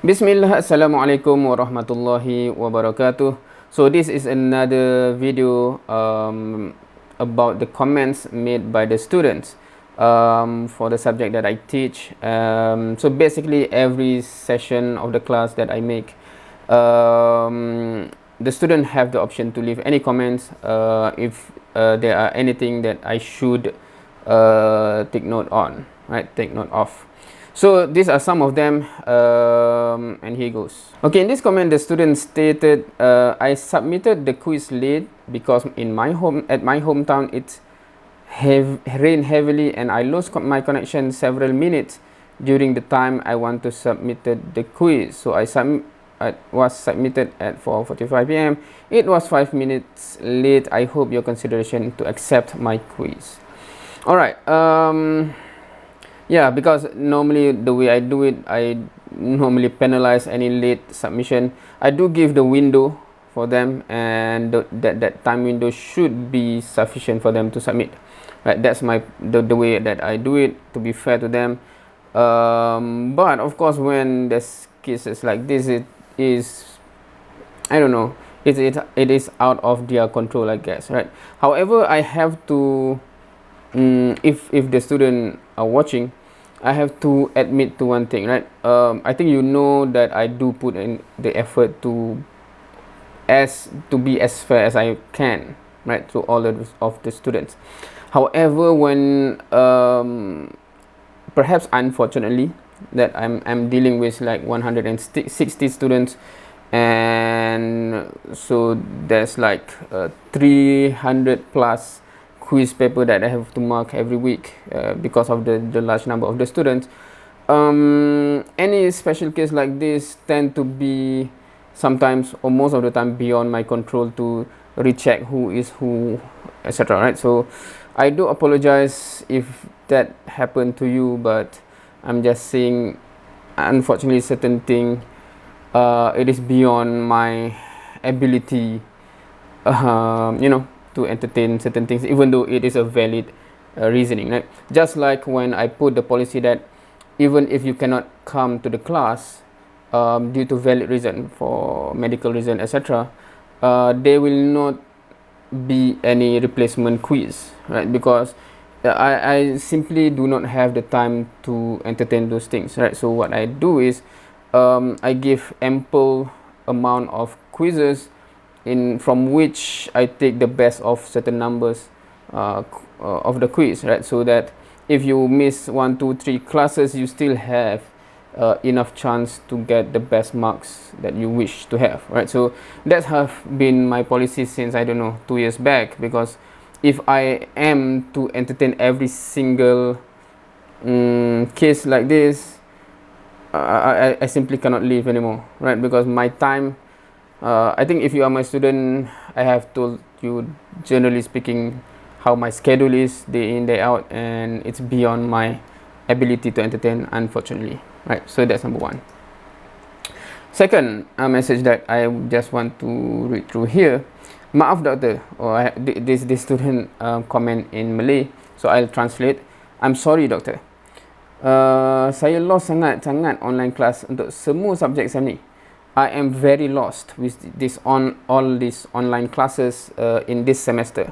Bismillah, Assalamualaikum warahmatullahi wabarakatuh. So this is another video about the comments made by the students for the subject that I teach. So basically every session of the class that I make, the student have the option to leave any comments if there are anything that I should take note on, right? Take note of. So these are some of them, and here goes. Okay, in this comment, the student stated, I submitted the quiz late because at my hometown it rained heavily and I lost my connection several minutes during the time I want to submit the quiz. So I was submitted at 4:45 p.m. It was 5 minutes late. I hope your consideration to accept my quiz. All right. Yeah, because normally the way I do it, I normally penalize any late submission. I do give the window for them, and that time window should be sufficient for them to submit. Right, that's the way that I do it, to be fair to them. But of course, when there's cases like this, it is, I don't know, it is out of their control, I guess. Right. However, I have to, if the student are watching, I have to admit to one thing, right? I think you know that I do put in the effort to be as fair as I can, right, to all of the students. However, when perhaps unfortunately that I'm dealing with like 160 students, and so there's like 300 plus quiz paper that I have to mark every week because of the large number of the students. Any special case like this tend to be sometimes or most of the time beyond my control to recheck who is who, etc. Right? So I do apologize if that happened to you, but I'm just saying, unfortunately, certain thing it is beyond my ability, to entertain certain things, even though it is a valid reasoning, right? Just like when I put the policy that even if you cannot come to the class due to valid reason, for medical reason, etc., there will not be any replacement quiz, right? Because I simply do not have the time to entertain those things, right? So what I do is I give ample amount of quizzes from which I take the best of certain numbers of the quiz, right? So that if you miss 1, 2, 3 classes, you still have enough chance to get the best marks that you wish to have, right? So that have been my policy since, I don't know, 2 years back, because if I am to entertain every single case like this, I simply cannot live anymore, right? Because my time, I think if you are my student, I have told you, generally speaking, how my schedule is day in, day out, and it's beyond my ability to entertain, unfortunately, right? So that's number one. Second message that I just want to read through here. Maaf doktor, this student comment in Malay, so I'll translate. I'm sorry doktor, saya lost sangat online class untuk semua subjek saya ni. I am very lost with all these online classes in this semester.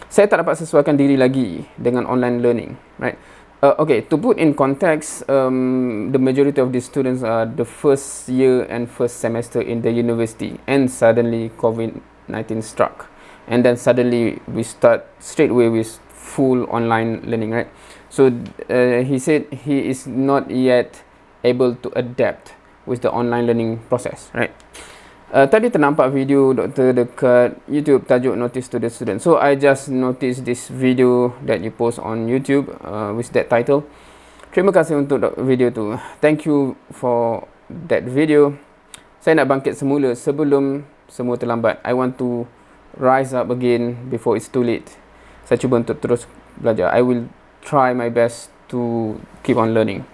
Saya tak dapat sesuaikan diri lagi dengan online learning, right? Okay, to put in context, the majority of these students are the first year and first semester in the university, and suddenly COVID-19 struck, and then suddenly we start straight away with full online learning, right? So he said he is not yet able to adapt with the online learning process, right? Tadi ternampak video doktor dekat YouTube, tajuk notice to the student. So I just noticed this video that you post on YouTube with that title. Terima kasih untuk video tu. Thank you for that video. Saya nak bangkit semula sebelum semua terlambat. I want to rise up again before it's too late. Saya cuba untuk terus belajar. I will try my best to keep on learning.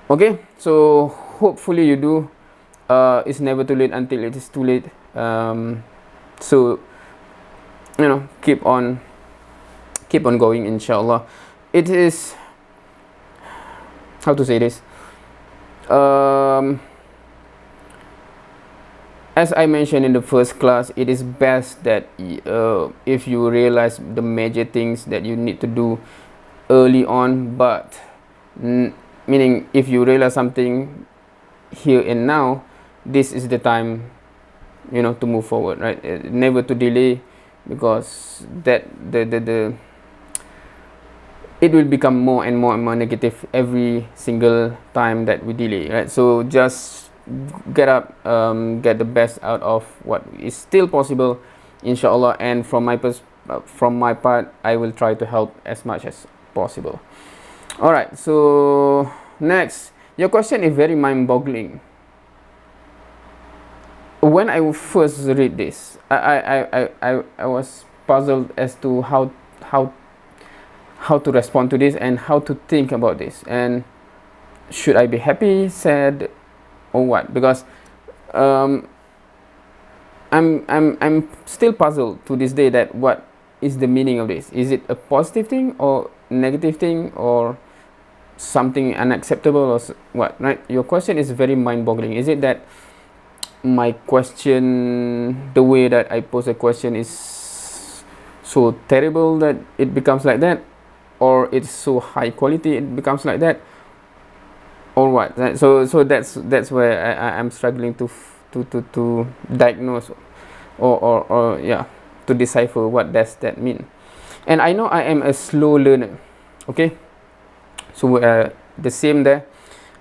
Okay, so hopefully you do. It's never too late until it is too late. So keep on going, inshallah. It is, how to say this, as I mentioned in the first class, it is best that if you realize the major things that you need to do early on, but meaning if you realize something here and now, this is the time, to move forward, right? Never to delay, because that the it will become more and more and more negative every single time that we delay, right? So just get up, get the best out of what is still possible, inshallah. And from my part, I will try to help as much as possible. All right, so next, your question is very mind-boggling. When I first read this, I was puzzled as to how to respond to this and how to think about this, and should I be happy, sad, or what? Because I'm still puzzled to this day that what is the meaning of this. Is it a positive thing or negative thing, or something unacceptable, or what, right? Your question is very mind-boggling. Is it that my question, the way that I pose a question, is so terrible that it becomes like that, or it's so high quality it becomes like that, or what? So that's where I'm struggling to diagnose, or yeah, to decipher what does that mean. And I know I am a slow learner, okay, so the same there,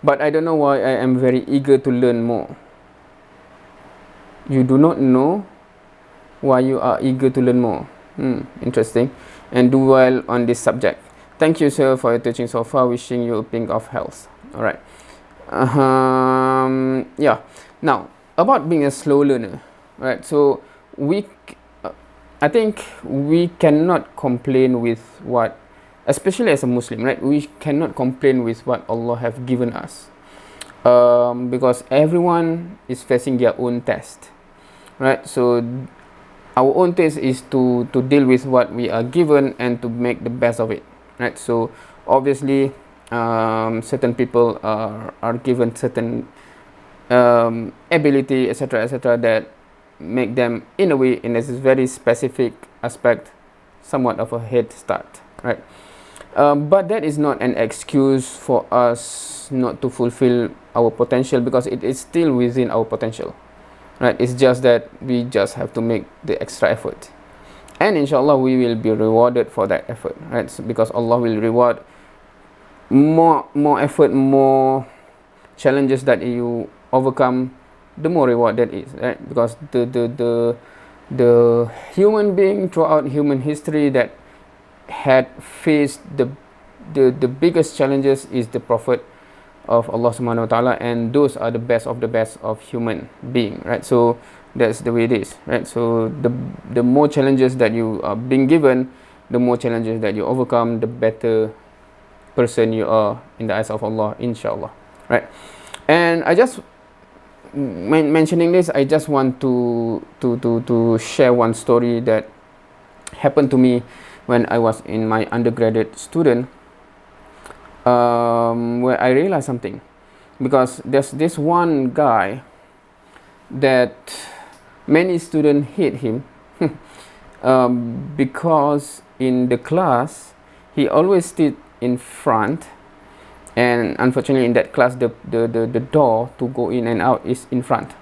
but I don't know why I am very eager to learn more. You do not know why you are eager to learn more. Interesting. And do well on this subject. Thank you, sir, for your teaching so far. Wishing you a pink of health. All right. Yeah. Now, about being a slow learner, right? So I think we cannot complain with what, especially as a Muslim, right? We cannot complain with what Allah have given us, because everyone is facing their own test, right? So our own test is to deal with what we are given and to make the best of it, right? So obviously certain people are given certain ability, etc., that make them, in a way, in this very specific aspect, somewhat of a head start, right? But that is not an excuse for us not to fulfill our potential, because it is still within our potential, right? It's just that we just have to make the extra effort, and inshallah we will be rewarded for that effort, right? So because Allah will reward more effort, more challenges that you overcome, the more reward that is, right? Because the human being throughout human history that had faced the biggest challenges is the Prophet of Allah Subhanahu wa Ta'ala, and those are the best of human being, right? So that's the way it is, right? So the more challenges that you are being given, the more challenges that you overcome, the better person you are in the eyes of Allah, inshallah, right? And I just mentioning this, I just want to share one story that happened to me when I was in my undergraduate student, where I realized something. Because there's this one guy that many students hate him, because in the class he always stood in front, and unfortunately in that class the door to go in and out is in front,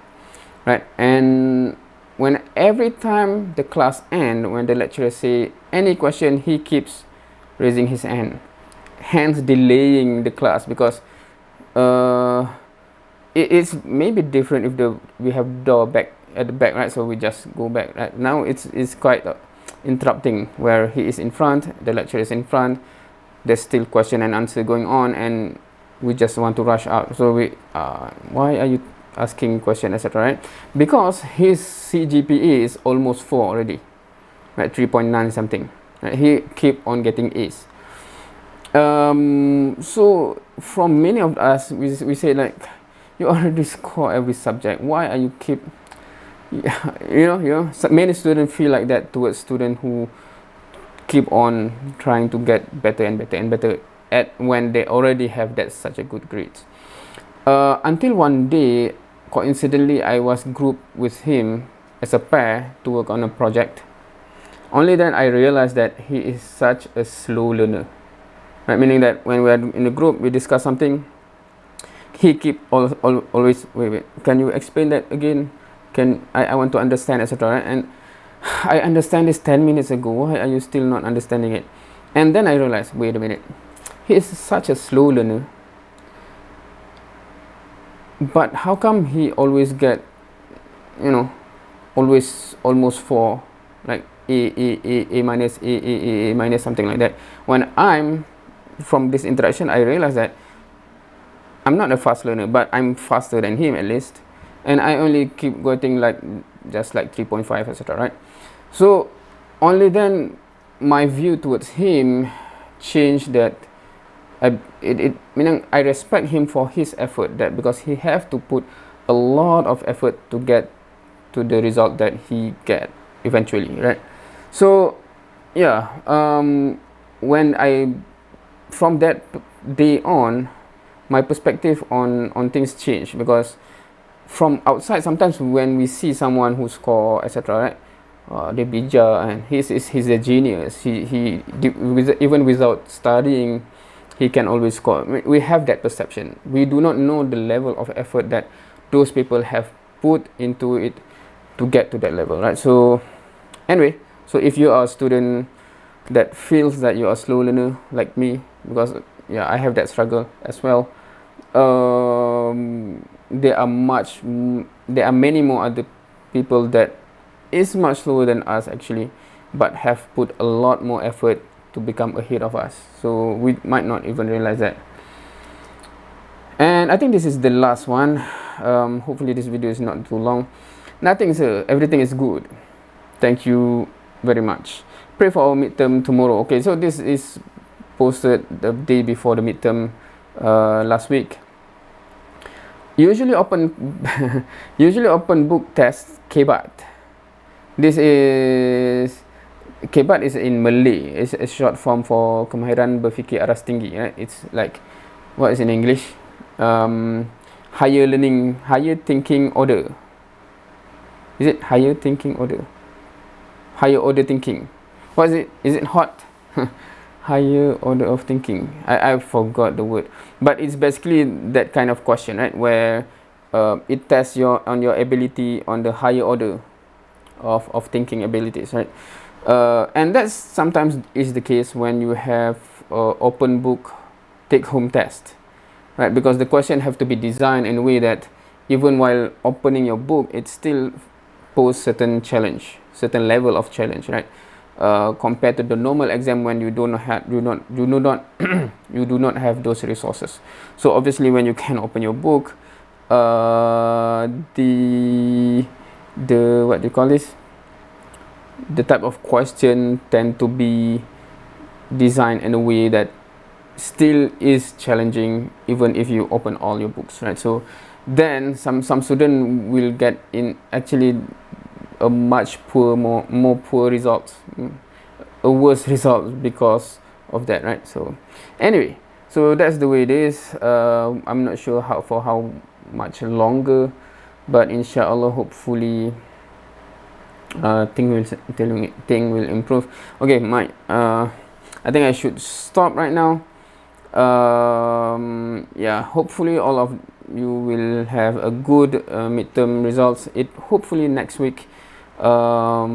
right? And when every time the class ends, when the lecturer say any question, he keeps raising his hand, hence delaying the class. Because it is maybe different if we have door back at the back, right? So we just go back, right? Now it's quite interrupting, where he is in front, the lecturer is in front, there's still question and answer going on, and we just want to rush out. So we why are you asking question, etc., right? Because his CGPA is almost 4 already, right? 3.9 something, right? He keep on getting A's. So from many of us, we say like, you already score every subject, why are you keep so many students feel like that towards students who keep on trying to get better and better and better at when they already have that such a good grades, until one day coincidentally I was grouped with him as a pair to work on a project. Only then I realized that he is such a slow learner, right? Meaning that when we are in a group, we discuss something, he keep always wait, can you explain that again? I want to understand, etc. Right? And I understand this 10 minutes ago. Why are you still not understanding it? And then I realized, wait a minute, he is such a slow learner. But how come he always get, always almost 4, like A minus, A minus, something like that. When I'm, from this interaction, I realized that I'm not a fast learner, but I'm faster than him at least. And I only keep getting like, just like 3.5, etc. Right? So, only then my view towards him changed, that meaning I respect him for his effort, that because he have to put a lot of effort to get to the result that he get eventually, right? So yeah, when I, from that day on, my perspective on things changed, because from outside, sometimes when we see someone who score, etc., right, they bijak and he's a genius, even without studying, he can always score. We have that perception. We do not know the level of effort that those people have put into it to get to that level, right? So anyway, so if you are a student that feels that you are a slow learner like me, because yeah, I have that struggle as well, there are many more other people that is much slower than us actually, but have put a lot more effort to become ahead of us. So we might not even realize that. And I think this is the last one. Hopefully this video is not too long. Nothing, sir. Everything is good. Thank you very much. Pray for our midterm tomorrow. Okay, so this is posted the day before the midterm last week. Usually open book test KBAT. This is KBAT is in Malay. It's a short form for Kemahiran Berfikir Aras Tinggi. Right? It's like, what is in English? Higher thinking order. Is it higher thinking order? Higher order thinking. What is it? Is it hot? Higher order of thinking. I forgot the word. But it's basically that kind of question, right? Where it tests your ability on the higher order of thinking abilities, right? And that's sometimes is the case when you have open book take-home test, right? Because the question have to be designed in a way that even while opening your book, it still pose certain level of challenge, right? Compared to the normal exam when you do not have those resources. So obviously, when you can open your book, the what do you call this? The type of question tend to be designed in a way that still is challenging even if you open all your books, right? So then some student will get in actually a much more poor results, a worse result because of that, right? So anyway, so that's the way it is. I'm not sure for how much longer, but inshallah, hopefully thing will improve. Okay, Mike, I think I should stop right now. Yeah, hopefully all of you will have a good midterm results. Hopefully next week the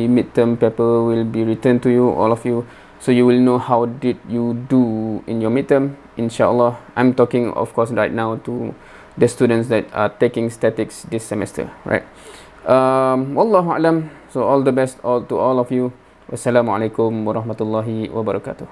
midterm paper will be returned to you, all of you, so you will know how did you do in your midterm, inshallah. I'm talking of course right now to the students that are taking statics this semester, right? Wallahu alam. So all the best to all of you. Wassalamualaikum warahmatullahi wabarakatuh.